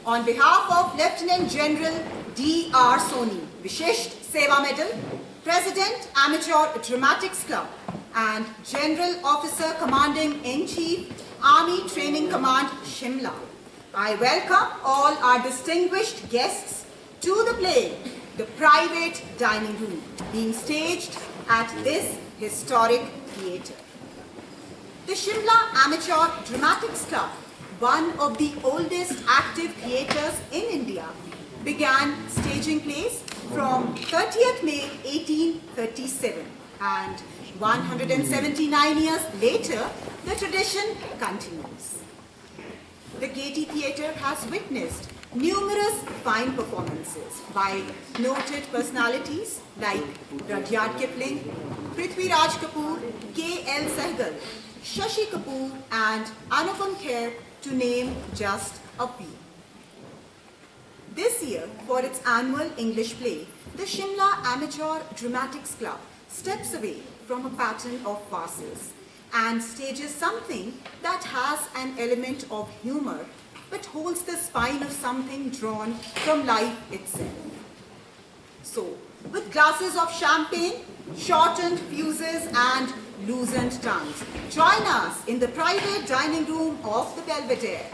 on behalf of Lieutenant General D.R. Soni, Vishisht Seva Medal, President Amateur Dramatics Club, and General Officer Commanding-in-Chief Army Training Command, Simla, I welcome all our distinguished guests to the play, The Private Dining Room, being staged at this historic theatre. The Simla Amateur Dramatics Club, one of the oldest active theatres in India, began staging plays from 30th May 1837, and 179 years later, the tradition continues. The Gaiety Theatre has witnessed numerous fine performances by noted personalities like Rudyard Kipling, Prithviraj Kapoor, K.L. Sehgal, Shashi Kapoor, and Anupam Kher, to name just a few. This year, for its annual English play, the Simla Amateur Dramatics Club steps away from a pattern of farces and stages something that has an element of humor but holds the spine of something drawn from life itself. So, with glasses of champagne, shortened fuses and loosened tongues, join us in the private dining room of the Belvedere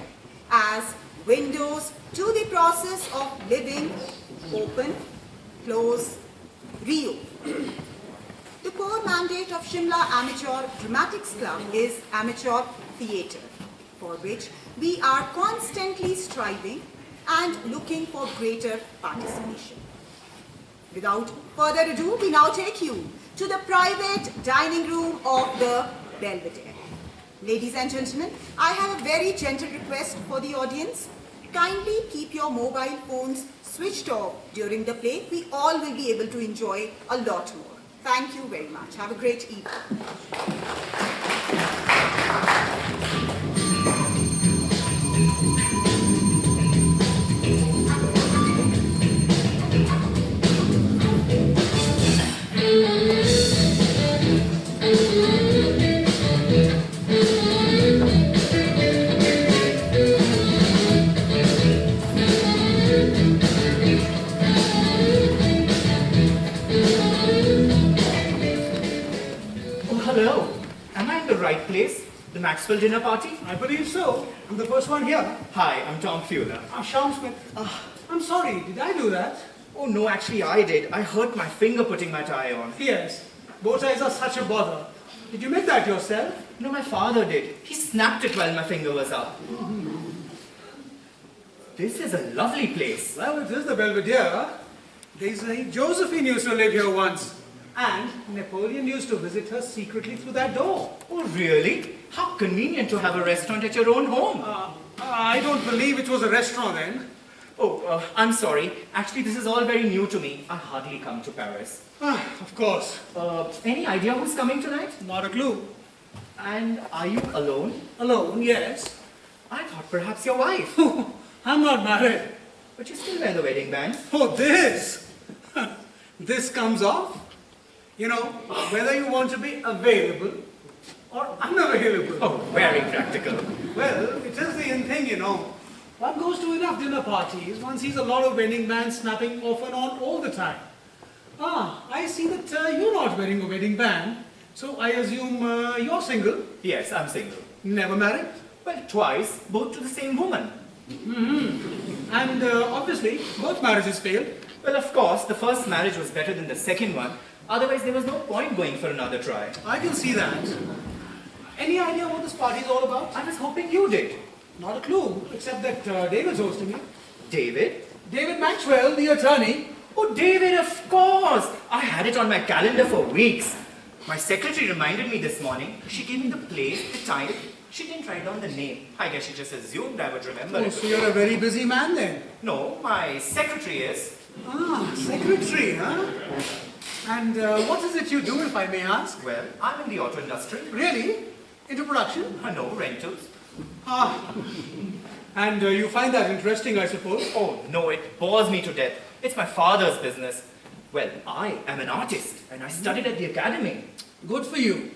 as windows to the process of living open, close, reopen. The core mandate of Simla Amateur Dramatics Club is amateur theatre, for which we are constantly striving and looking for greater participation. Without further ado, we now take you to the private dining room of the Belvedere. Ladies and gentlemen, I have a very gentle request for the audience. Kindly keep your mobile phones switched off during the play. We all will be able to enjoy a lot more. Thank you very much. Have a great evening. Right place? The Maxwell dinner party? I believe so. I'm the first one here. Hi, I'm Tom Fuller. I'm Sean Smith. I'm sorry, did I do that? Oh no, actually I did. I hurt my finger putting my tie on. Yes, bow ties are such a bother. Did you make that yourself? No, my father did. He snapped it while my finger was up. This is a lovely place. Well, it is the Belvedere. They say Josephine used to live here once. And Napoleon used to visit her secretly through that door. Oh, really? How convenient to have a restaurant at your own home. I don't believe it was a restaurant then. Oh, I'm sorry. Actually, this is all very new to me. I hardly come to Paris. Of course. Any idea who's coming tonight? Not a clue. And are you alone? Alone, yes. I thought perhaps your wife. I'm not married. But you still wear the wedding band. Oh, this! This comes off. You know, whether you want to be available or unavailable. Oh, very practical. Well, it is the in thing, you know. One goes to enough dinner parties, one sees a lot of wedding bands snapping off and on all the time. I see that you're not wearing a wedding band, so I assume you're single. Yes, I'm single. Never married? Well, twice, both to the same woman. And obviously, both marriages failed. Well, of course, the first marriage was better than the second one. Otherwise, there was no point going for another try. I can see that. Any idea what this party is all about? I was hoping you did. Not a clue, except that David's hosting it. David? David Maxwell, the attorney. Oh, David, of course! I had it on my calendar for weeks. My secretary reminded me this morning. She gave me the place, the time. She didn't write down the name. I guess she just assumed I would remember it. So you're a very busy man then? No, my secretary is. Secretary, huh? And what is it you do, if I may ask? Well, I'm in the auto industry. Really? Into production? No, rentals. And you find that interesting, I suppose? Oh, no, it bores me to death. It's my father's business. Well, I am an artist, and I studied at the academy. Good for you.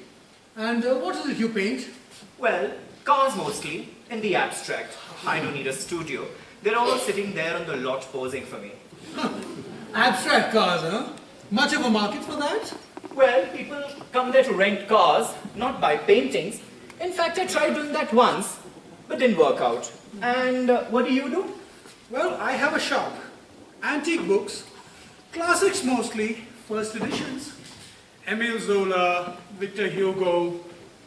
And what is it you paint? Well, cars mostly, in the abstract. I don't need a studio. They're all sitting there on the lot posing for me. Abstract cars, huh? Much of a market for that? Well, people come there to rent cars, not buy paintings. In fact, I tried doing that once, but didn't work out. And what do you do? Well, I have a shop. Antique books. Classics mostly. First editions. Emile Zola, Victor Hugo,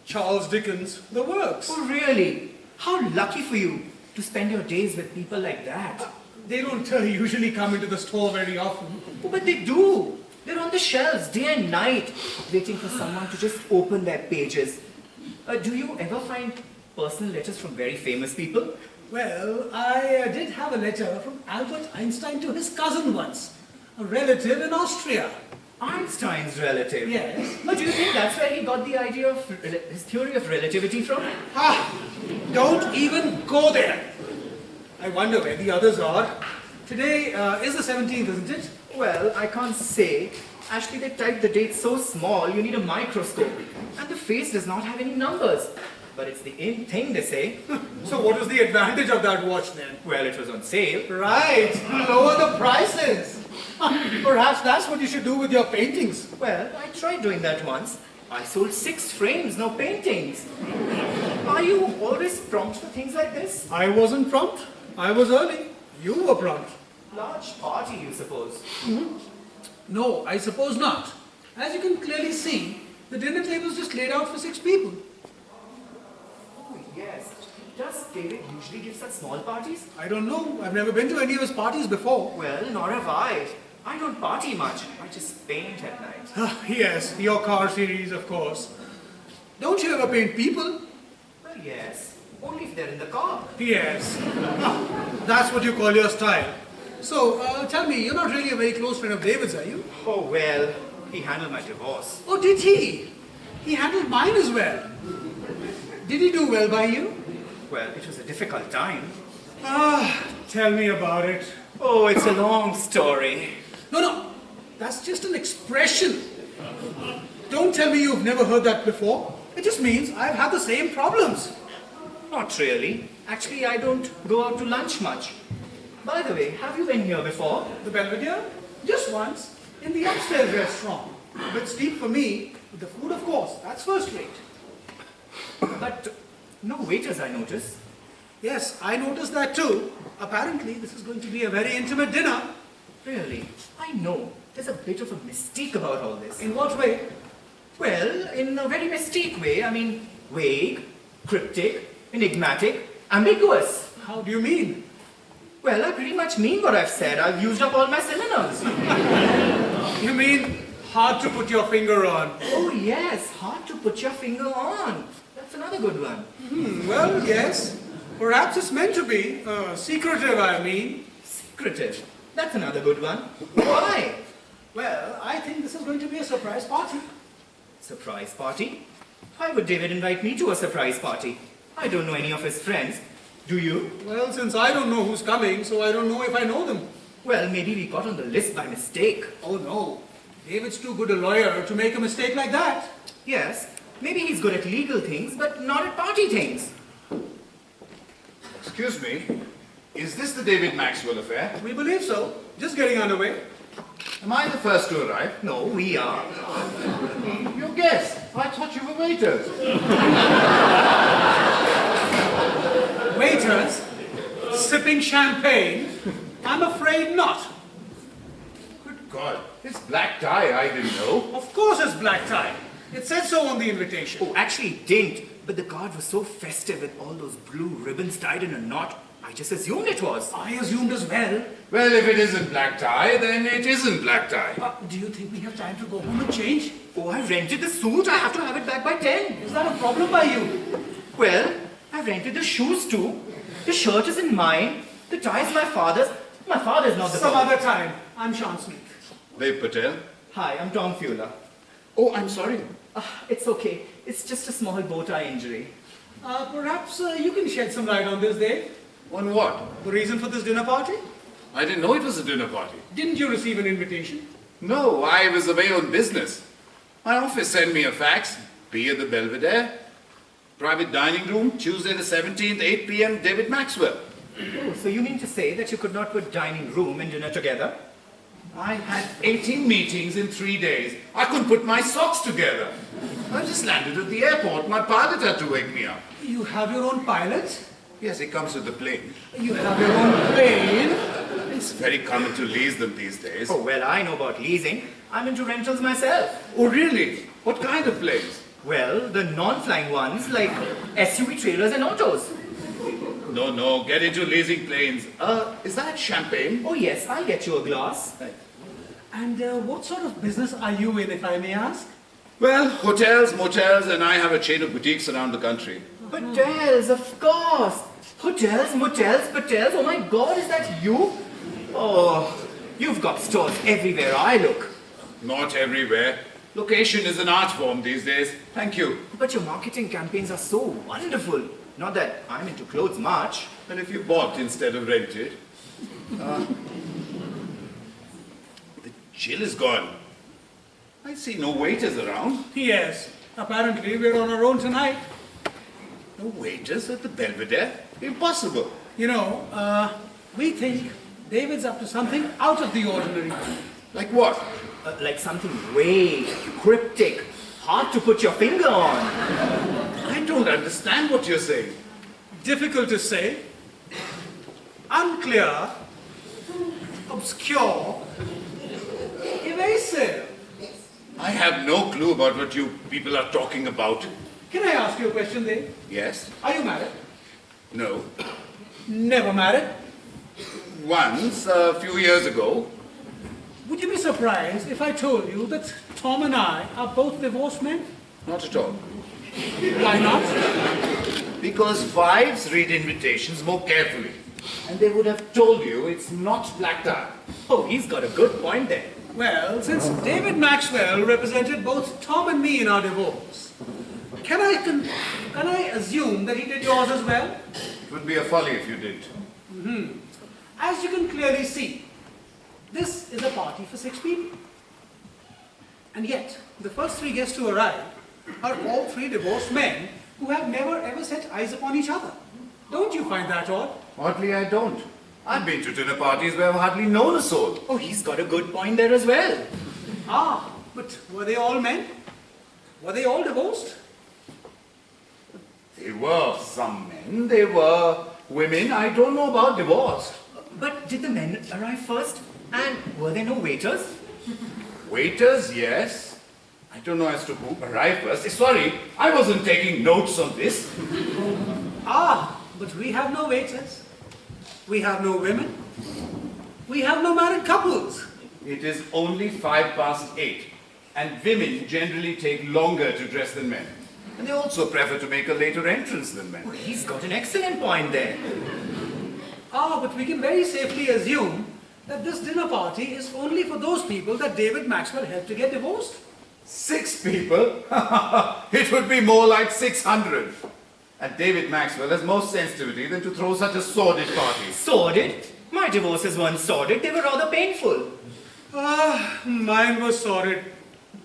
Charles Dickens, the works. Oh, really? How lucky for you to spend your days with people like that. They don't usually come into the store very often. Oh, but they do. They're on the shelves day and night, waiting for someone to just open their pages. Do you ever find personal letters from very famous people? Well, I did have a letter from Albert Einstein to his cousin once, a relative in Austria. Einstein's relative? Yes. But do you think that's where he got the idea of his theory of relativity from? Don't even go there. I wonder where the others are. Today is the 17th, isn't it? Well, I can't say. Actually, they typed the date so small, you need a microscope. And the face does not have any numbers. But it's the in thing, they say. So what was the advantage of that watch then? Well, it was on sale. Right, lower the prices. Perhaps that's what you should do with your paintings. Well, I tried doing that once. I sold 6 frames, no paintings. Are you always prompt for things like this? I wasn't prompt. I was early. You were prompt. Large party, you suppose? No, I suppose not. As you can clearly see, the dinner table is just laid out for 6 people. Oh, yes. Does David usually give such small parties? I don't know. I've never been to any of his parties before. Well, nor have I. I don't party much. I just paint at night. Yes, your car series, of course. Don't you ever paint people? Well, yes. Only if they're in the car. Yes. That's what you call your style. So, tell me, you're not really a very close friend of David's, are you? Oh, well, he handled my divorce. Oh, did he? He handled mine as well. Did he do well by you? Well, it was a difficult time. Tell me about it. Oh, it's a long story. No, that's just an expression. Don't tell me you've never heard that before. It just means I've had the same problems. Not really. Actually, I don't go out to lunch much. By the way, have you been here before? The Belvedere? Just once, in the upstairs restaurant. A bit steep for me, but the food, of course, that's first rate. But no waiters, I notice. Yes, I noticed that too. Apparently, this is going to be a very intimate dinner. Really? I know. There's a bit of a mystique about all this. In what way? Well, in a very mystique way. I mean, vague, cryptic, enigmatic, ambiguous. How do you mean? Well, I pretty much mean what I've said. I've used up all my synonyms. You mean hard to put your finger on? Oh, yes. Hard to put your finger on. That's another good one. Well, yes. Perhaps it's meant to be. Secretive, I mean. Secretive. That's another good one. Why? Well, I think this is going to be a surprise party. Surprise party? Why would David invite me to a surprise party? I don't know any of his friends. Do you? Well, since I don't know who's coming, so I don't know if I know them. Well, maybe we got on the list by mistake. Oh, no. David's too good a lawyer to make a mistake like that. Yes, maybe he's good at legal things, but not at party things. Excuse me, is this the David Maxwell affair? We believe so. Just getting underway. Am I the first to arrive? No, we are. Your guest. I thought you were waiters. Waiters? Sipping champagne? I'm afraid not. Good God, it's black tie, I didn't know. Of course it's black tie. It said so on the invitation. Oh, actually it didn't. But the card was so festive with all those blue ribbons tied in a knot, I just assumed it was. I assumed as well. Well, if it isn't black tie, then it isn't black tie. Do you think we have time to go home and change? Oh, I rented the suit. I have to have it back by 10. Is that a problem by you? Well, I've rented the shoes too. The shirt isn't mine. The tie is my father's. My father's not the Some problem. other time. I'm Sean Smith. Dev Patel. Hi, I'm Tom Fuller. Oh, I'm sorry. It's okay. It's just a small bow tie injury. Perhaps you can shed some light on this, Dave. On what? The reason for this dinner party? I didn't know it was a dinner party. Didn't you receive an invitation? No, I was away on business. My office sent me a fax. Be at the Belvedere. Private dining room, Tuesday the 17th, 8 p.m., David Maxwell. Oh, so you mean to say that you could not put dining room and dinner together? I had 18 meetings in 3 days. I couldn't put my socks together. I just landed at the airport. My pilot had to wake me up. You have your own pilot? Yes, it comes with the plane. You have your own plane? It's very common to lease them these days. Oh, well, I know about leasing. I'm into rentals myself. Oh, really? What kind of planes? Well, the non-flying ones, like SUV trailers and autos. No, get into leasing planes. Is that champagne? Oh, yes, I'll get you a glass. And what sort of business are you in, if I may ask? Well, hotels, motels, and I have a chain of boutiques around the country. Hotels, of course. Hotels, motels, hotels. Oh my God, is that you? Oh, you've got stores everywhere I look. Not everywhere. Location is an art form these days. Thank you. But your marketing campaigns are so wonderful. Not that I'm into clothes much. And if you bought instead of rented. The chill is gone. I see no waiters around. Yes, apparently we're on our own tonight. No waiters at the Belvedere? Impossible. You know, we think David's up to something out of the ordinary. Like what? Like something vague, cryptic, hard to put your finger on. I don't understand what you're saying. Difficult to say, unclear, obscure, evasive. I have no clue about what you people are talking about. Can I ask you a question, Dave? Yes? Are you married? No. Never married? Once, a few years ago. Would you be surprised if I told you that Tom and I are both divorced men? Not at all. Why not? Because wives read invitations more carefully. And they would have told you it's not black tie. Oh, he's got a good point there. Well, since David Maxwell represented both Tom and me in our divorce, can I assume that he did yours as well? It would be a folly if you didn't. As you can clearly see, this is a party for 6 people. And yet, the first 3 guests to arrive are all 3 divorced men who have never ever set eyes upon each other. Don't you find that odd? Oddly, I don't. I've been to dinner parties where I've hardly known a soul. Oh, he's got a good point there as well. Ah, but were they all men? Were they all divorced? They were some men, they were women. I don't know about divorced. But did the men arrive first? And were there no waiters? Waiters, yes. I don't know as to who arrived first. Sorry, I wasn't taking notes on this. Ah, but we have no waiters. We have no women. We have no married couples. It is only 8:05, and women generally take longer to dress than men. And they also prefer to make a later entrance than men. Oh, he's got an excellent point there. Ah, but we can very safely assume that this dinner party is only for those people that David Maxwell helped to get divorced. 6 people? It would be more like 600. And David Maxwell has more sensitivity than to throw such a sordid party. Sordid? My divorces weren't sordid, they were rather painful. Ah, mine was sordid.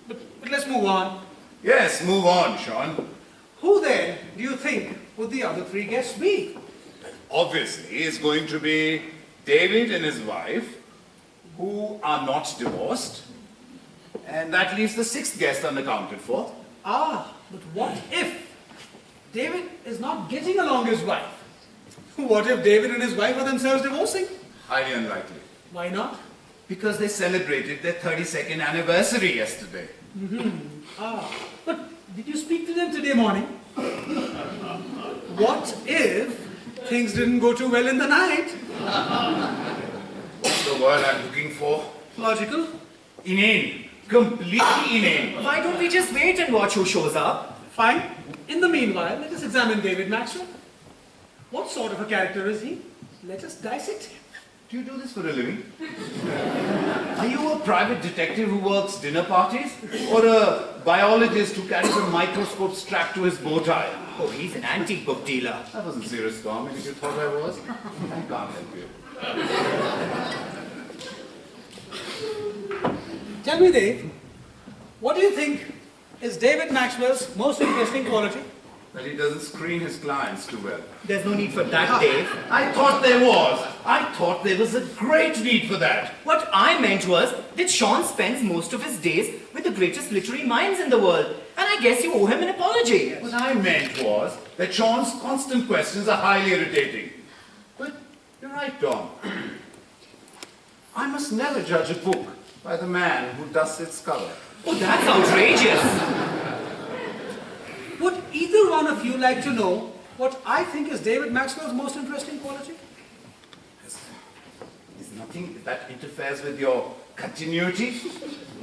But let's move on. Yes, move on, Sean. Who then do you think would the other 3 guests be? Obviously, it's going to be David and his wife, who are not divorced. And that leaves the 6th guest unaccounted for. Ah, but what if David is not getting along with his wife? What if David and his wife are themselves divorcing? Highly unlikely. Why not? Because they celebrated their 32nd anniversary yesterday. Ah, but did you speak to them today morning? What if things didn't go too well in the night? What's the word I'm looking for? Logical? Inane. Completely inane. Why don't we just wait and watch who shows up? Fine. In the meanwhile, let us examine David Maxwell. What sort of a character is he? Let us dissect him. Do you do this for a living? Are you a private detective who works dinner parties? Or a biologist who carries a microscope strapped to his bow tie? Oh, he's an antique book dealer. That wasn't serious, Tom. If you thought I was, I can't help you. Tell me, Dave, what do you think is David Maxwell's most interesting quality? that he doesn't screen his clients too well. There's no need for that, Dave. I thought there was. I thought there was a great need for that. What I meant was that Sean spends most of his days with the greatest literary minds in the world. And I guess you owe him an apology. What I meant was that Sean's constant questions are highly irritating. But you're right, Tom. I must never judge a book by the man who dusts its cover. Oh, that's outrageous. Would either one of you like to know what I think is David Maxwell's most interesting quality? There's nothing that interferes with your continuity.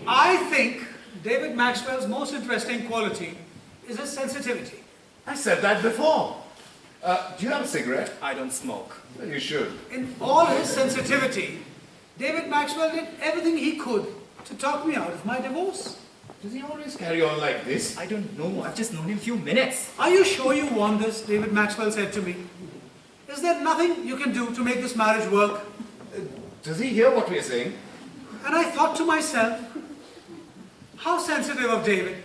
I think David Maxwell's most interesting quality is his sensitivity. I said that before. Do you have a cigarette? I don't smoke. Well, you should. In all his sensitivity, David Maxwell did everything he could to talk me out of my divorce. Does he always carry on like this? I don't know. I've just known him a few minutes. Are you sure you want this? David Maxwell said to me. Is there nothing you can do to make this marriage work? Does he hear what we're saying? And I thought to myself, how sensitive of David.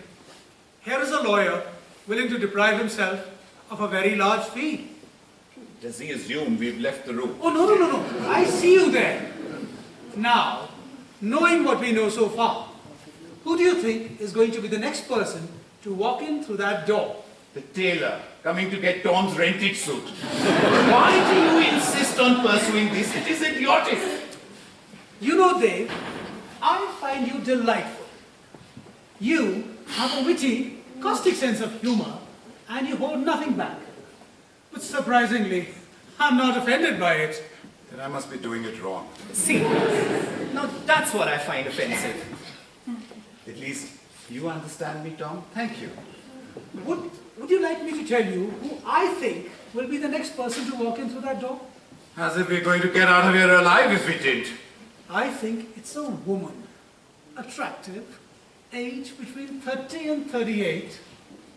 Here is a lawyer willing to deprive himself of a very large fee. Does he assume we've left the room? Oh, no. I see you there. Now, knowing what we know so far, who do you think is going to be the next person to walk in through that door? The tailor coming to get Tom's rented suit. Why do you insist on pursuing this? It is idiotic. You know, Dave, I find you delightful. You have a witty, caustic sense of humor, and you hold nothing back. But surprisingly, I'm not offended by it. Then I must be doing it wrong. See, now that's what I find offensive. At least you understand me, Tom. Thank you. Would you like me to tell you who I think will be the next person to walk in through that door? As if we're going to get out of here alive if we didn't. I think it's a woman. Attractive, age between 30 and 38,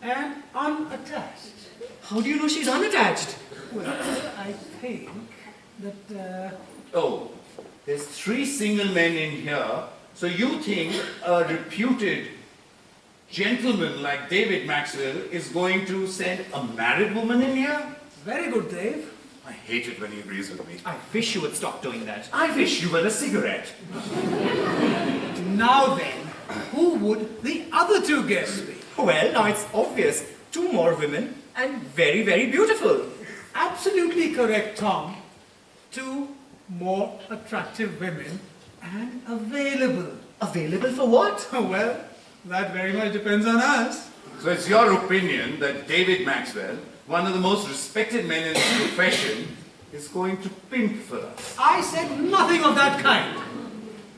and unattached. How do you know she's unattached? Well, I think that... Oh, there's 3 single men in here, so you think a reputed gentleman like David Maxwell is going to send a married woman in here? Very good, Dave. I hate it when he agrees with me. I wish you would stop doing that. I wish you were a cigarette. Now then, who would the other 2 guests be? Well, now it's obvious. 2 more women and very, very beautiful. Absolutely correct, Tom. 2 more attractive women and available. Available for what? Well, that very much depends on us. So it's your opinion that David Maxwell, one of the most respected men in his profession, is going to pimp for us? I said nothing of that kind.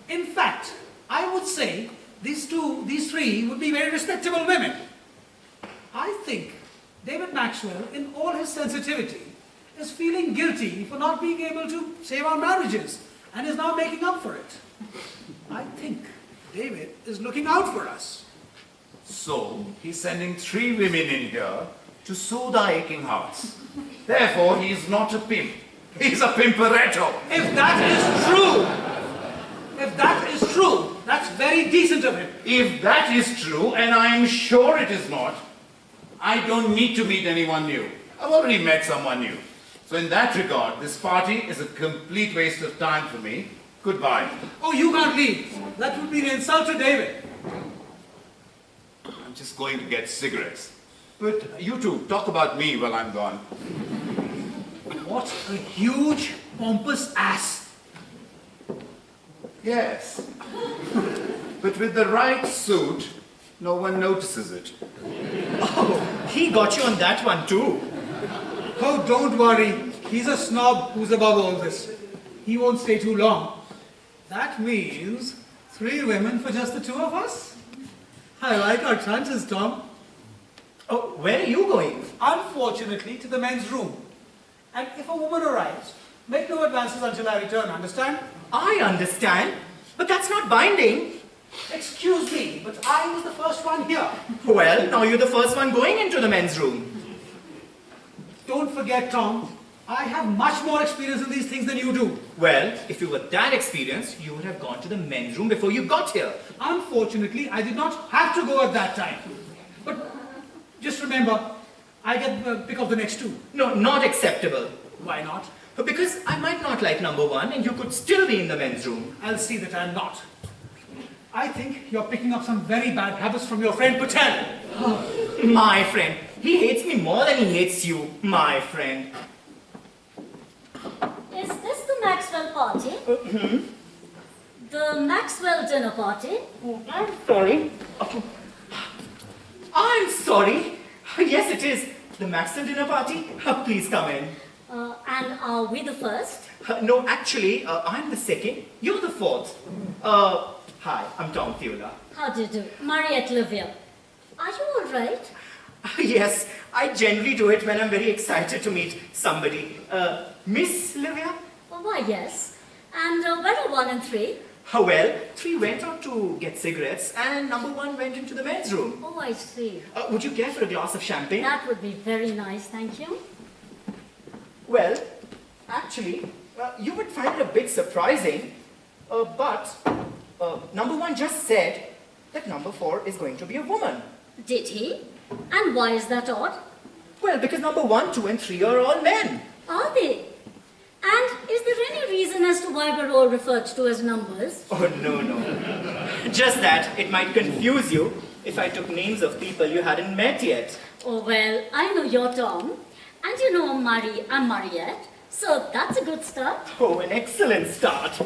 In fact, I would say these 3 would be very respectable women. I think David Maxwell, in all his sensitivity, is feeling guilty for not being able to save our marriages and is now making up for it. I think David is looking out for us. So he's sending 3 women in here to soothe our aching hearts. Therefore, he's not a pimp. He's a pimperetto. If that is true, that's very decent of him. If that is true, and I'm sure it is not, I don't need to meet anyone new. I've already met someone new. So in that regard, this party is a complete waste of time for me. Goodbye. Oh, you can't leave. That would be an insult to David. I'm just going to get cigarettes. But you two, talk about me while I'm gone. What a huge, pompous ass. Yes. But with the right suit, no one notices it. Oh, he got you on that one too. Oh, don't worry. He's a snob who's above all this. He won't stay too long. That means 3 women for just the 2 of us? I like our chances, Tom. Oh, where are you going? Unfortunately, to the men's room. And if a woman arrives, make no advances until I return, understand? I understand, but that's not binding. Excuse me, but I was the first one here. Well, now you're the first one going into the men's room. Don't forget, Tom, I have much more experience in these things than you do. Well, if you were that experienced, you would have gone to the men's room before you got here. Unfortunately, I did not have to go at that time. But just remember, I get pick of the next two. No, not acceptable. Why not? Because I might not like number one and you could still be in the men's room. I'll see that I'm not. I think you're picking up some very bad habits from your friend Patel. My friend. He hates me more than he hates you, my friend. Is this the Maxwell party? The Maxwell dinner party? I'm sorry. I'm sorry. Yes, it is. The Maxwell dinner party? Please come in. And are we the first? No, actually, I'm the second. You're the fourth. Hi, I'm Tom Theula. How do you do? Mariette Livia. Are you all right? Yes, I generally do it when I'm very excited to meet somebody. Miss Livia? Oh, why, yes. And where are 1 and 3? Well, 3 went out to get cigarettes and number 1 went into the men's room. Oh, I see. Would you care for a glass of champagne? That would be very nice, thank you. Well, actually, you would find it a bit surprising, but number 1 just said that number 4 is going to be a woman. Did he? And why is that odd? Well, because number 1, 2 and 3 are all men. Are they? And is there any reason as to why we're all referred to as numbers? Oh, no. Just that it might confuse you if I took names of people you hadn't met yet. Oh, well, I know you're Tom. And you know I'm Mariette. So that's a good start. Oh, an excellent start.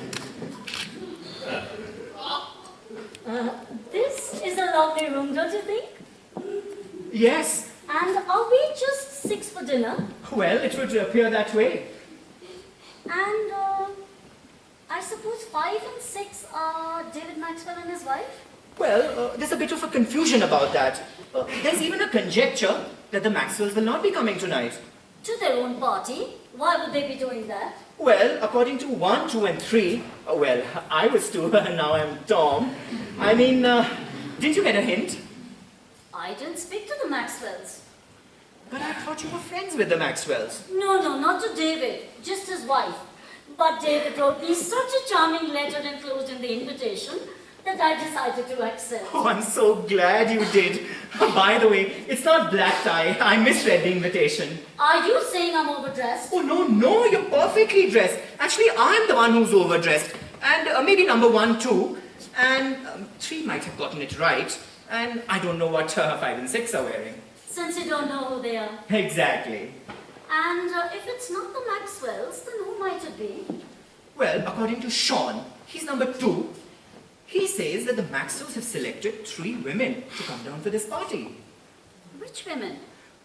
This is a lovely room, don't you think? Yes. And are we just 6 for dinner? Well, it would appear that way. And I suppose 5 and 6 are David Maxwell and his wife? Well, there's a bit of a confusion about that. There's even a conjecture that the Maxwells will not be coming tonight. To their own party? Why would they be doing that? Well, according to 1, 2 and 3, well, I was 2 and now I'm Tom. I mean, didn't you get a hint? I didn't speak to the Maxwells. But I thought you were friends with the Maxwells. No, not to David, just his wife. But David wrote me such a charming letter enclosed in the invitation that I decided to accept. Oh, I'm so glad you did. By the way, it's not black tie. I misread the invitation. Are you saying I'm overdressed? Oh, no, you're perfectly dressed. Actually, I'm the one who's overdressed. And maybe number 1 too. And 3 might have gotten it right. And I don't know what 5 and 6 are wearing. Since you don't know who they are. Exactly. And if it's not the Maxwells, then who might it be? Well, according to Sean, he's number 2. He says that the Maxwells have selected 3 women to come down for this party. Which women?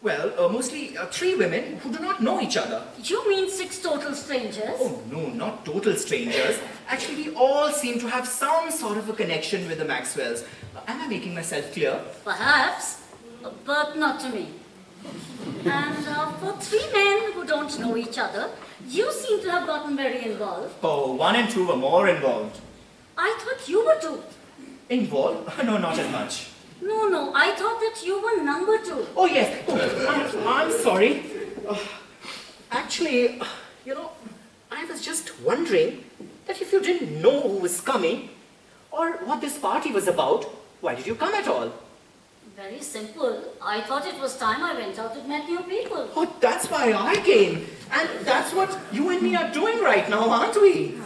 Well, mostly 3 women who do not know each other. You mean 6 total strangers? Oh, no, not total strangers. Actually, we all seem to have some sort of a connection with the Maxwells. Am I making myself clear? Perhaps, but not to me. And for 3 men who don't know each other, you seem to have gotten very involved. Oh, 1 and 2 were more involved. I thought you were 2. Involved? No, not as much. No, I thought that you were number 2. Oh, yes. Oh, I'm sorry. Actually, I was just wondering that if you didn't know who was coming or what this party was about, why did you come at all? Very simple. I thought it was time I went out and met new people. Oh, that's why I came. And that's what you and me are doing right now, aren't we?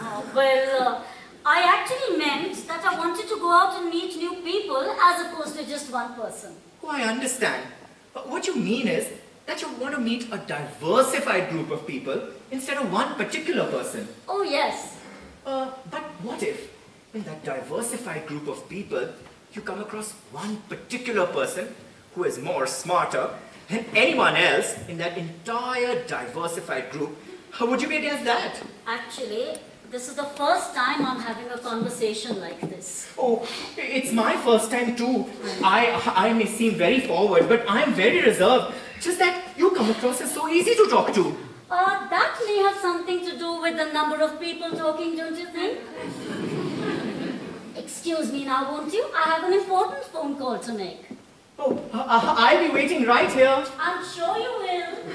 I actually meant that I wanted to go out and meet new people as opposed to just one person. Oh, I understand. What you mean is that you want to meet a diversified group of people instead of one particular person. Oh, yes. But what if, in that diversified group of people, you come across one particular person who is more smarter than anyone else in that entire diversified group? How would you be against that? Actually, this is the first time I'm having a conversation like this. Oh, it's my first time too. I may seem very forward, but I'm very reserved. Just that you come across as so easy to talk to. That may have something to do with the number of people talking, don't you think? Excuse me now, won't you? I have an important phone call to make. Oh, I'll be waiting right here. I'm sure you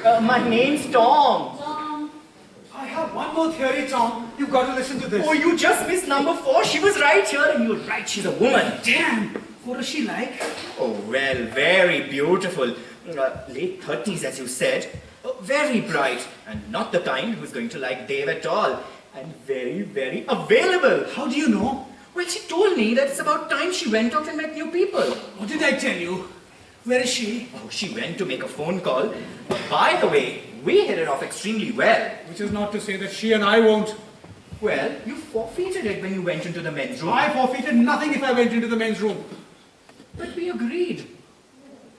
will. My name's Tom. Tom. I have one more theory, Tom. You've got to listen to this. Oh, you just missed number 4. She was right here and you're right, she's a woman. Damn! What is she like? Oh, well, very beautiful. Late 30s, as you said. Very bright, and not the kind who's going to like Dave at all. And very, very available. How do you know? Well, she told me that it's about time she went out and met new people. What did I tell you? Where is she? Oh, she went to make a phone call. By the way, we hit it off extremely well. Which is not to say that she and I won't. Well, you forfeited it when you went into the men's room. I forfeited nothing if I went into the men's room. But we agreed.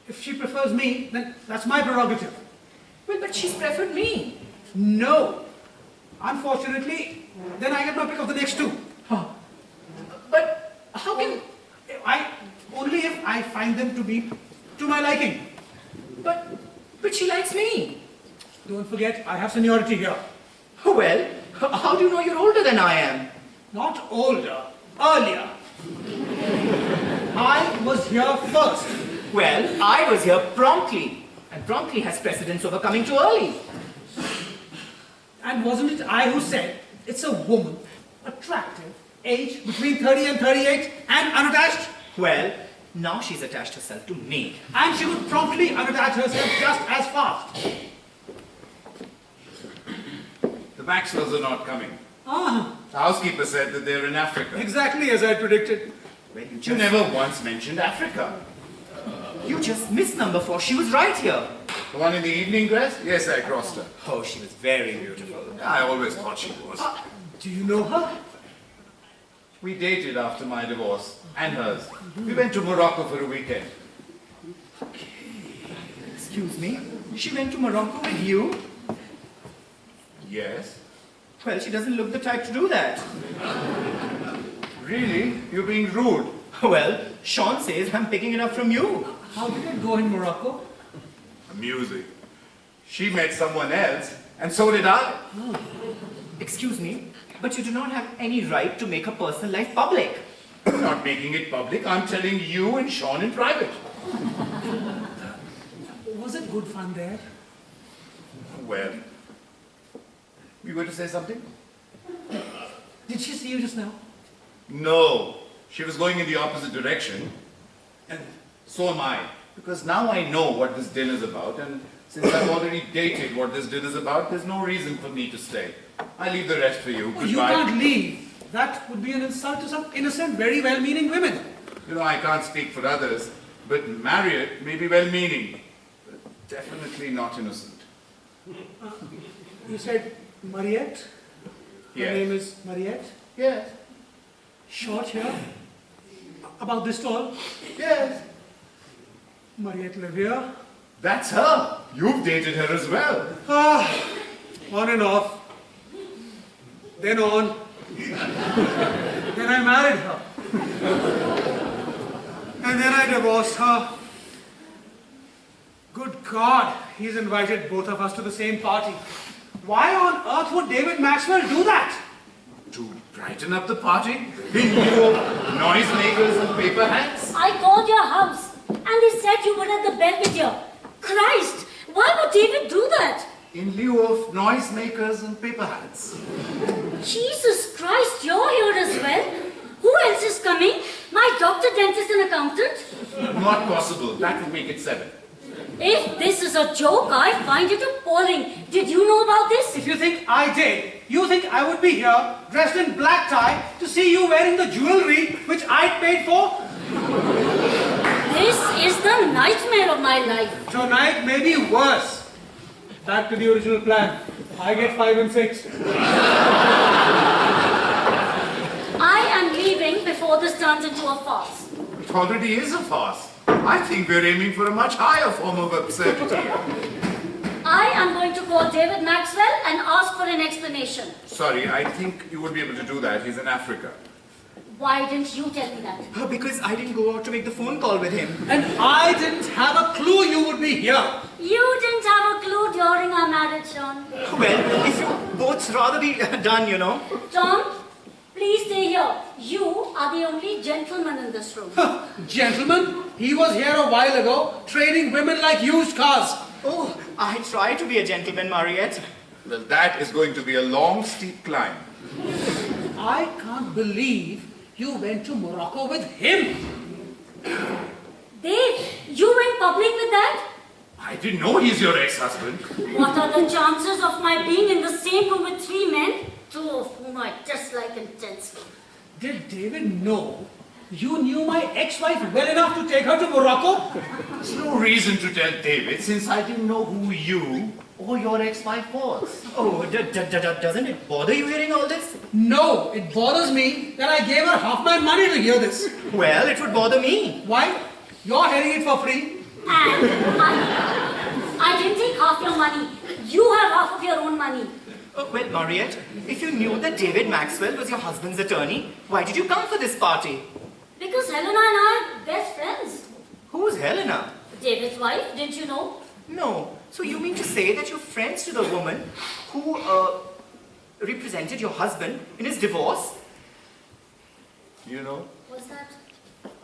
If she prefers me, then that's my prerogative. Well, but she's preferred me. No. Unfortunately, then I get my pick of the next two. Huh. But how can... Only if I find them to be to my liking. But she likes me. Don't forget, I have seniority here. Well, how do you know you're older than I am? Not older, earlier. I was here first. Well, I was here promptly. And promptly has precedence over coming too early. And wasn't it I who said, it's a woman, attractive, age between 30 and 38, and unattached? Well, now she's attached herself to me. And she would promptly unattach herself just as fast. The Maxwells are not coming. Ah, The housekeeper said that they're in Africa. exactly as I predicted. Well, You never once mentioned Africa. You just missed number 4. She was right here. The one in the evening dress? Yes, I crossed her. Oh, she was very beautiful. I always thought she was. Do you know her? We dated after my divorce, and hers. We went to Morocco for a weekend. Excuse me? She went to Morocco with you? Yes? Well, she doesn't look the type to do that. Really? You're being rude. Well, Sean says I'm picking it up from you. How did it go in Morocco? Amusing. She met someone else, and so did I. Excuse me, but you do not have any right to make her personal life public. I'm not making it public. I'm telling you and Sean in private. Was it good fun there? Well, you were to say something? Did she see you just now? No. She was going in the opposite direction. And so am I. Because now I know what this dinner's about, and since I've already dated what this dinner's about, there's no reason for me to stay. I leave the rest for you. Oh, Goodbye. you can't leave. That would be an insult to some innocent, very well-meaning women. You know, I can't speak for others, but Marriott may be well-meaning, but definitely not innocent. You said Mariette? Her Yes. name is Mariette? Yes. Short hair? About this tall? Yes. Mariette Levier? That's her. You've dated her as well. Ah, on and off. Then on. Then I married her. And then I divorced her. Good God, he's invited both of us to the same party. Why on earth would David Maxwell do that? To brighten up the party? In lieu of noisemakers and paper hats? I called your house and they said you were at the Belvedere. Christ, why would David do that? In lieu of noisemakers and paper hats. Jesus Christ, you're here as well. Who else is coming? My doctor, dentist and accountant? Not possible. That would make it 7. If this is a joke, I find it appalling. Did you know about this? If you think I did, you think I would be here, dressed in black tie, to see you wearing the jewelry which I paid for? This is the nightmare of my life. Tonight may be worse. Back to the original plan. I get 5 and 6. I am leaving before this turns into a farce. It already is a farce. I think we're aiming for a much higher form of absurdity. I am going to call David Maxwell and ask for an explanation. Sorry, I think you would be able to do that. He's in Africa. Why didn't you tell me that? Because I didn't go out to make the phone call with him. And I didn't have a clue you would be here. You didn't have a clue during our marriage, John. Well, if you both rather be done, you know. John, please stay here. You are the only gentleman in this room. Gentlemen, he was here a while ago, trading women like used cars. Oh, I try to be a gentleman, Mariette. Well, that is going to be a long, steep climb. I can't believe you went to Morocco with him. Dave, you went public with that? I didn't know he's your ex-husband. What are the chances of my being in the same room with 3 men, 2 of whom I dislike intensely? Did David know you knew my ex-wife well enough to take her to Morocco? There's no reason to tell David since I didn't know who you or your ex-wife was. Oh, doesn't it bother you hearing all this? No, it bothers me that I gave her half my money to hear this. Well, it would bother me. Why? You're hearing it for free. And I didn't take half your money. You have half of your own money. Oh, well, Mariette, if you knew that David Maxwell was your husband's attorney, why did you come for this party? Because Helena and I are best friends. Who's Helena? David's wife, didn't you know? No. So you mean to say that you're friends to the woman who represented your husband in his divorce? You know, What's that?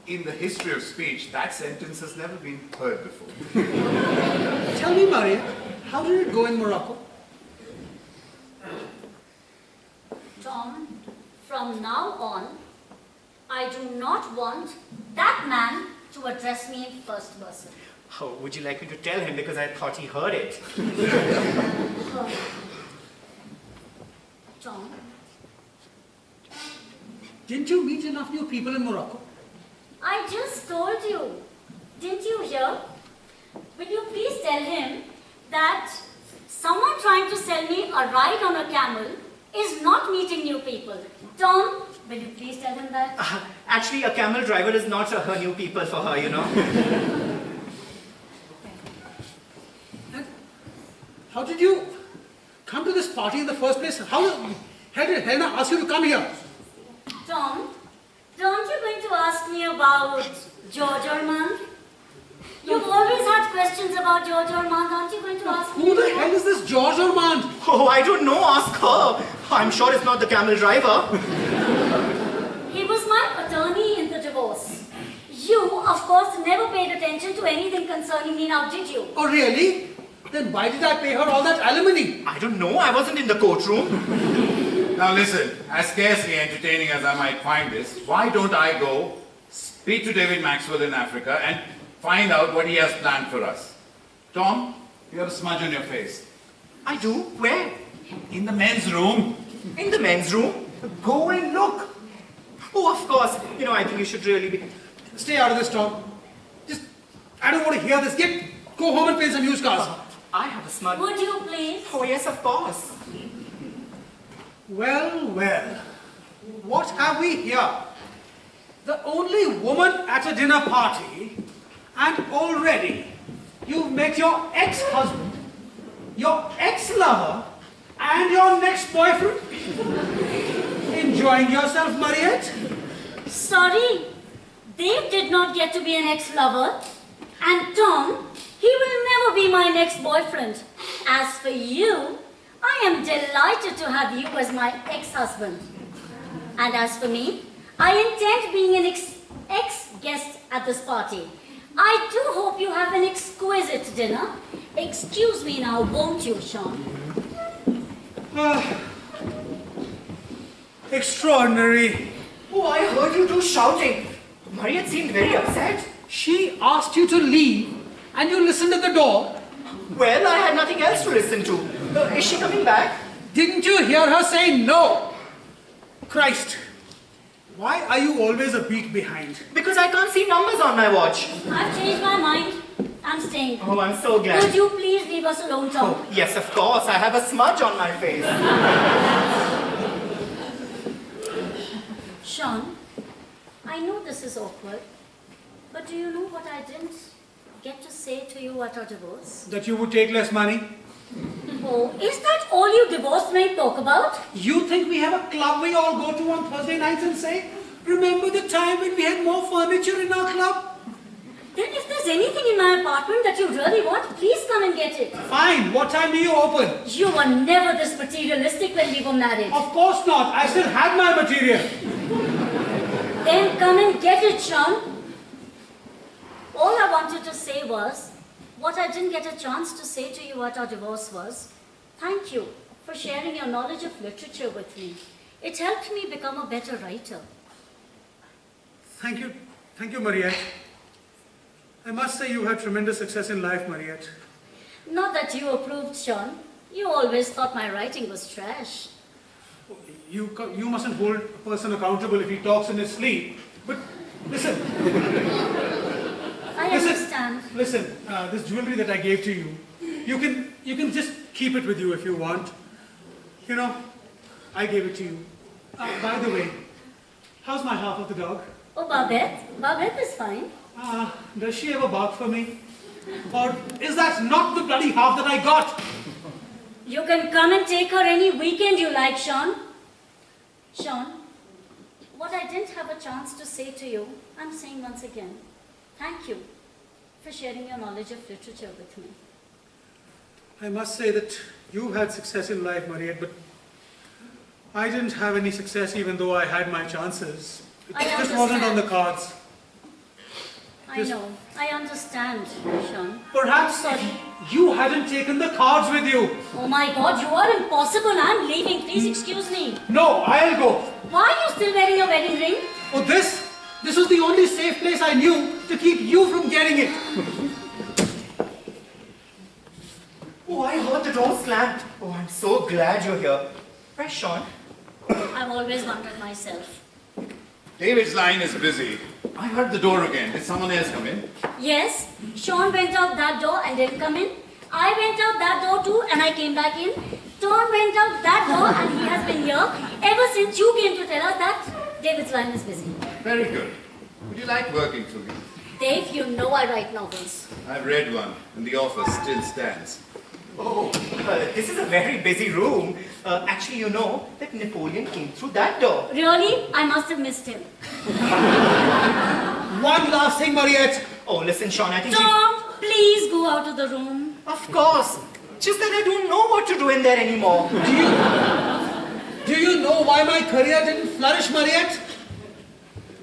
in the history of speech, that sentence has never been heard before. Tell me, Maria, how did it go in Morocco? Tom, from now on, I do not want that man to address me in first person. Oh, would you like me to tell him because I thought he heard it? Tom, Didn't you meet enough new people in Morocco? I just told you. Didn't you hear? Will you please tell him that someone trying to sell me a ride on a camel is not meeting new people? Tom, will you please tell him that? Actually, a camel driver is not her new people for her, you know. And how did you come to this party in the first place? How did Helena ask you to come here? Tom, aren't you going to ask me about George Ormond? You've always had questions about George Ormond. Aren't you going to ask me? Who the hell is this George Ormond? Oh, I don't know. Ask her. I'm sure it's not the camel driver. He was my attorney in the divorce. You, of course, never paid attention to anything concerning me now, did you? Oh, really? Then why did I pay her all that alimony? I don't know. I wasn't in the courtroom. Now listen, as scarcely entertaining as I might find this, why don't I go speak to David Maxwell in Africa and find out what he has planned for us? Tom, you have a smudge on your face. I do? Where? In the men's room. In the men's room? Go and look. Oh, of course. You know, I think you should really be... Stay out of this, Tom. I don't want to hear this. Go home and paint some used cars. I have a smudge. Would you please? Oh, yes, of course. Well, well. What have we here? The only woman at a dinner party, and already you've met your ex-husband, your ex-lover, and your next boyfriend. Enjoying yourself, Mariette? Sorry, Dave did not get to be an ex-lover. And Tom, he will never be my next boyfriend. As for you, I am delighted to have you as my ex-husband. And as for me, I intend being an ex-guest at this party. I do hope you have an exquisite dinner. Excuse me now, won't you, Sean? Extraordinary. Oh, I heard you two shouting. Mariette seemed very upset. She asked you to leave, and you listened at the door. Well, I had nothing else to listen to. Is she coming back? Didn't you hear her say no? Christ, why are you always a beat behind? Because I can't see numbers on my watch. I've changed my mind. I'm staying. Oh, I'm so glad. Would you please leave us alone, Tom? Oh, yes, of course. I have a smudge on my face. Sean, I know this is awkward, but do you know what I didn't get to say to you at our divorce? That you would take less money? Oh, is that all you divorced men talk about? You think we have a club we all go to on Thursday nights and say, remember the time when we had more furniture in our club? Then if there's anything in my apartment that you really want, please come and get it. Fine, what time do you open? You were never this materialistic when we were married. Of course not, I still had my material. Then come and get it, Sean. All I wanted to say was, what I didn't get a chance to say to you at our divorce was, thank you for sharing your knowledge of literature with me. It helped me become a better writer. Thank you, Mariette. I must say you had tremendous success in life, Mariette. Not that you approved, Sean. You always thought my writing was trash. You mustn't hold a person accountable if he talks in his sleep. But listen, I understand. listen. This jewelry that I gave to you, you can just keep it with you if you want. You know, I gave it to you. By the way, how's my half of the dog? Oh, Babette? Babette is fine. Does she ever bark for me? Or is that not the bloody half that I got? You can come and take her any weekend you like, Sean. Sean, what I didn't have a chance to say to you, I'm saying once again. Thank you for sharing your knowledge of literature with me. I must say that you had success in life, Mariette, but I didn't have any success even though I had my chances. It just wasn't on the cards. I know. I understand, Sean. Perhaps you hadn't taken the cards with you. Oh my God, you are impossible. I'm leaving. Please excuse me. No, I'll go. Why are you still wearing your wedding ring? Oh, this was the only safe place I knew to keep you from getting it. Oh, I heard the door slammed. Oh, I'm so glad you're here. Where's Sean? I've always wondered myself. David's line is busy. I heard the door again. Did someone else come in? Yes, Sean went out that door and didn't come in. I went out that door too and I came back in. Tom went out that door and he has been here ever since you came to tell us that David's line is busy. Very good. Would you like working for me? Dave, you know I write novels. I've read one, and the offer still stands. Oh, this is a very busy room. Actually, you know that Napoleon came through that door. Really? I must have missed him. One last thing, Mariette. Oh, listen, Sean, I think Tom, please go out of the room. Of course. Just that I don't know what to do in there anymore. Do you know why my career didn't flourish, Mariette?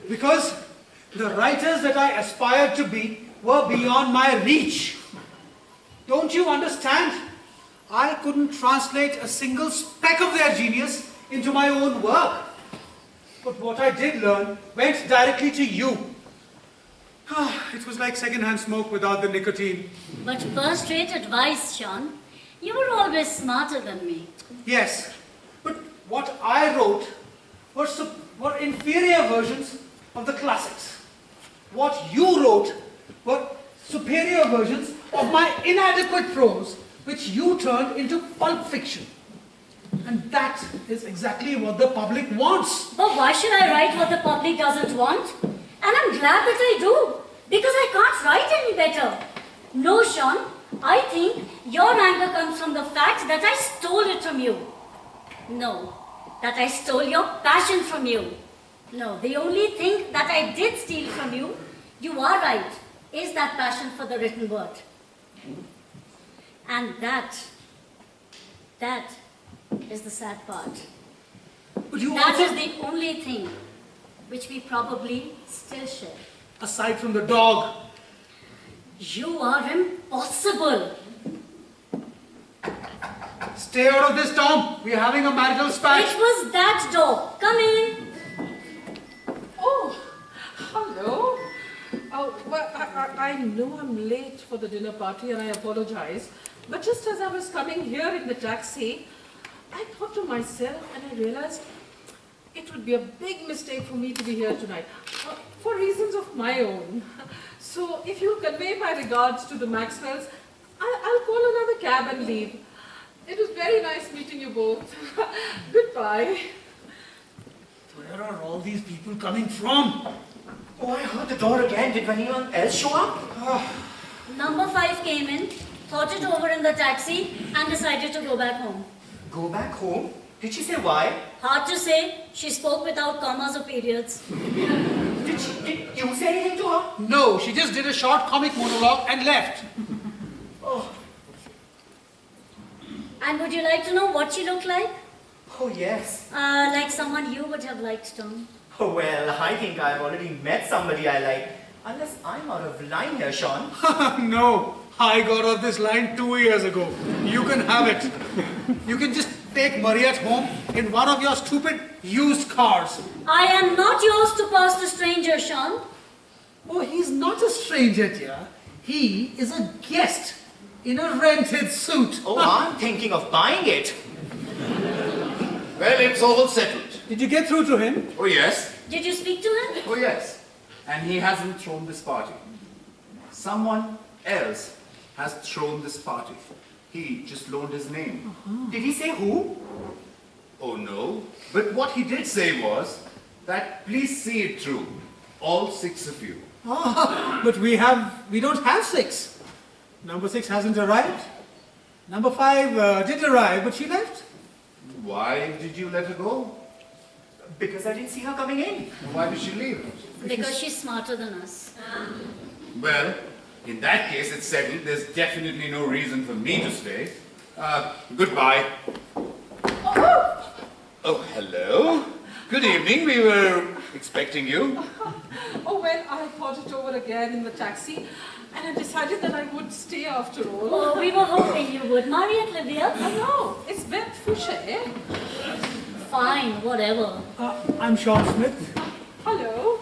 Because the writers that I aspired to be were beyond my reach. Don't you understand? I couldn't translate a single speck of their genius into my own work. But what I did learn went directly to you. It was like second-hand smoke without the nicotine. But first-rate advice, Sean. You were always smarter than me. Yes, but what I wrote were inferior versions of the classics. What you wrote were superior versions of my inadequate prose, which you turned into pulp fiction. And that is exactly what the public wants. But why should I write what the public doesn't want? And I'm glad that I do, because I can't write any better. No, Sean, I think your anger comes from the fact that I stole it from you. No, that I stole your passion from you. No, the only thing that I did steal from you, you are right, is that passion for the written word. And that is the sad part. But you That also, is the only thing which we probably still share. aside from the dog, You are impossible. stay out of this, Tom. We're having a marital spat. It was that door. Come in. Oh, hello. Oh, well, I know I'm late for the dinner party and I apologize. But just as I was coming here in the taxi, I thought to myself and I realized it would be a big mistake for me to be here tonight. For reasons of my own. So if you'll convey my regards to the Maxwells, I'll call another cab and leave. It was very nice meeting you both. Goodbye. Where are all these people coming from? Oh, I heard the door again. Did anyone else show up? Number 5 came in, thought it over in the taxi, and decided to go back home. Go back home? Did she say why? Hard to say. She spoke without commas or periods. Did you say anything to her? No, she just did a short comic monologue and left. Oh, And would you like to know what she looked like? oh yes. Like someone you would have liked, Tom. Oh, well, I think I've already met somebody I like. Unless I'm out of line here, Sean. No, I got off this line 2 years ago. You can have it. You can just take Mariette home in one of your stupid used cars. I am not yours to pass to strangers, Sean. Oh, he's not a stranger, dear. He is a guest. in a rented suit. Oh, I'm thinking of buying it. Well, it's all settled. Did you get through to him? Oh, yes. Did you speak to him? Oh, yes. And he hasn't thrown this party. Someone else has thrown this party. He just loaned his name. Did he say who? Oh, no. But what he did say was that please see it through. All 6 of you. But we don't have 6. Number 6 hasn't arrived. Number 5 did arrive, but she left. Why did you let her go? Because I didn't see her coming in. Why did she leave? Because she's smarter than us. Well, in that case, it's settled. There's definitely no reason for me to stay. Goodbye. Oh, hello. Good evening. We were expecting you. Oh, well, I thought it over again in the taxi, and I decided that I would stay after all. Oh, we were hoping you would. Marriott, Lydia? I know, it's Beth Fisher, eh? Fine, whatever. I'm Sean Smith. Hello.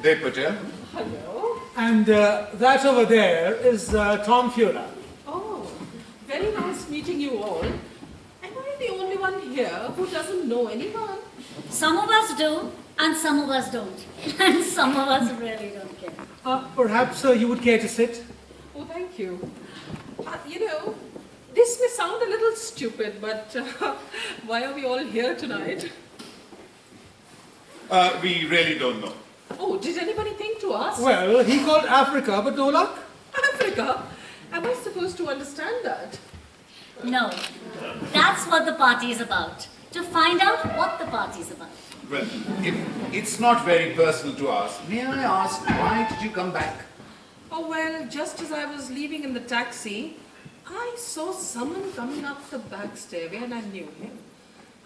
Dev Patel. Hello. And that over there is Tom Fula. Oh, very nice meeting you all. Am I the only one here who doesn't know anyone? Some of us do, and some of us don't. And some of us really don't care. Perhaps you would care to sit? Oh, thank you. You know, this may sound a little stupid, but why are we all here tonight? We really don't know. Oh, did anybody think to ask? Well, he called Africa, but no luck. Africa? Am I supposed to understand that? No. That's what the party is about. To find out what the party is about. Well, it's not very personal to us. May I ask, why did you come back? Oh, well, just as I was leaving in the taxi, I saw someone coming up the back stairway and I knew him.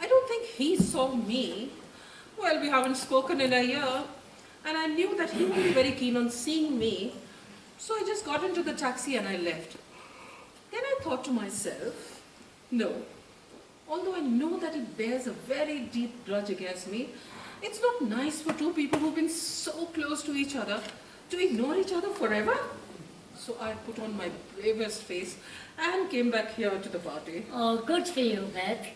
I don't think he saw me. Well, we haven't spoken in a year, and I knew that he would be very keen on seeing me. So I just got into the taxi and I left. Then I thought to myself, no. Although I know that he bears a very deep grudge against me, it's not nice for two people who've been so close to each other to ignore each other forever. So I put on my bravest face and came back here to the party. Oh, good for you, Beth.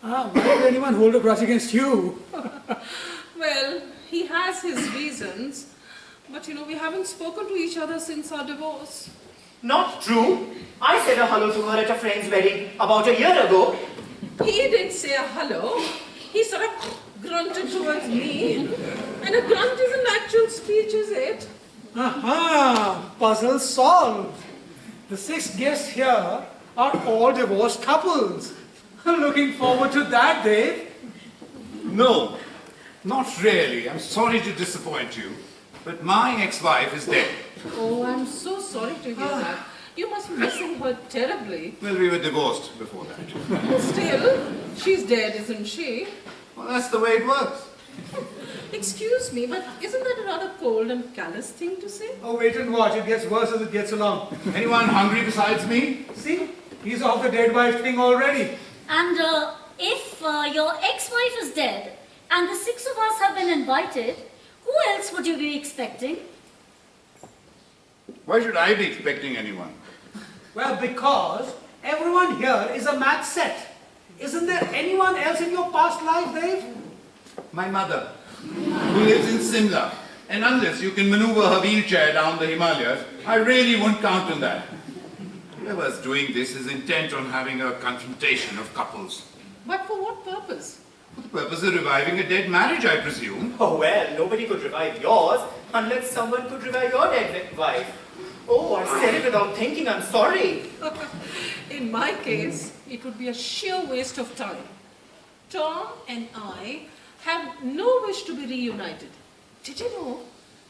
Why would anyone hold a grudge against you? Well, he has his reasons, but you know, we haven't spoken to each other since our divorce. Not true. I said a hello to her at a friend's wedding about a year ago. He did say a hello. He sort of grunted towards me. And a grunt is an actual speech, is it? Aha! Puzzle solved. The 6 guests here are all divorced couples. Looking forward to that, Dave. No, not really. I'm sorry to disappoint you, but my ex-wife is dead. Oh, I'm so sorry to hear that. You must be missing her terribly. Well, we were divorced before that. Still, she's dead, isn't she? Well, that's the way it works. Excuse me, but isn't that a rather cold and callous thing to say? Oh, wait and watch. It gets worse as it gets along. Anyone hungry besides me? See? He's off the dead wife thing already. And if your ex-wife is dead and the 6 of us have been invited, who else would you be expecting? Why should I be expecting anyone? Well, because everyone here is a match set. Isn't there anyone else in your past life, Dave? My mother, who lives in Simla. And unless you can maneuver her wheelchair down the Himalayas, I really won't count on that. Whoever's doing this is intent on having a confrontation of couples. But for what purpose? For the purpose of reviving a dead marriage, I presume. Oh well, nobody could revive yours unless someone could revive your dead wife. Oh, I said it without thinking, I'm sorry. In my case, it would be a sheer waste of time. Tom and I have no wish to be reunited. Did you know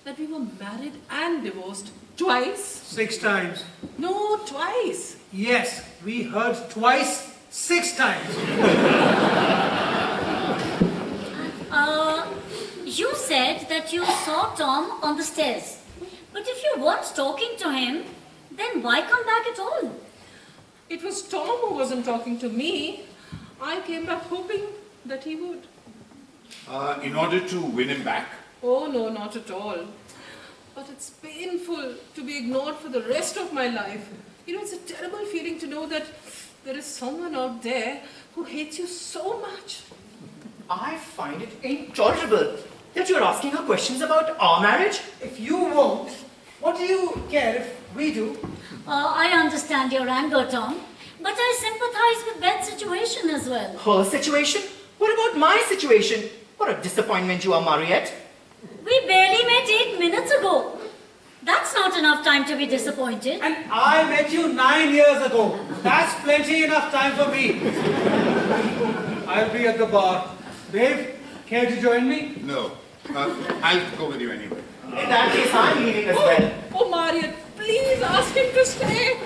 that we were married and divorced twice? 6 times. No, twice. Yes, we heard twice, 6 times. You said that you saw Tom on the stairs. But if you weren't talking to him, then why come back at all? It was Tom who wasn't talking to me. I came back hoping that he would. In order to win him back. Oh, no, not at all. but it's painful to be ignored for the rest of my life. You know, it's a terrible feeling to know that there is someone out there who hates you so much. I find it intolerable that you're asking her questions about our marriage. If you won't, what do you care if we do? I understand your anger, Tom, but I sympathize with Beth's situation as well. Her situation? What about my situation? What a disappointment you are, Mariette. We barely met 8 minutes ago. That's not enough time to be disappointed. And I met you 9 years ago. That's plenty enough time for me. I'll be at the bar. Dave, care to join me? No. I'll go with you anyway. In that case, I'm leaving as well. Oh, Mariette, please ask him to stay.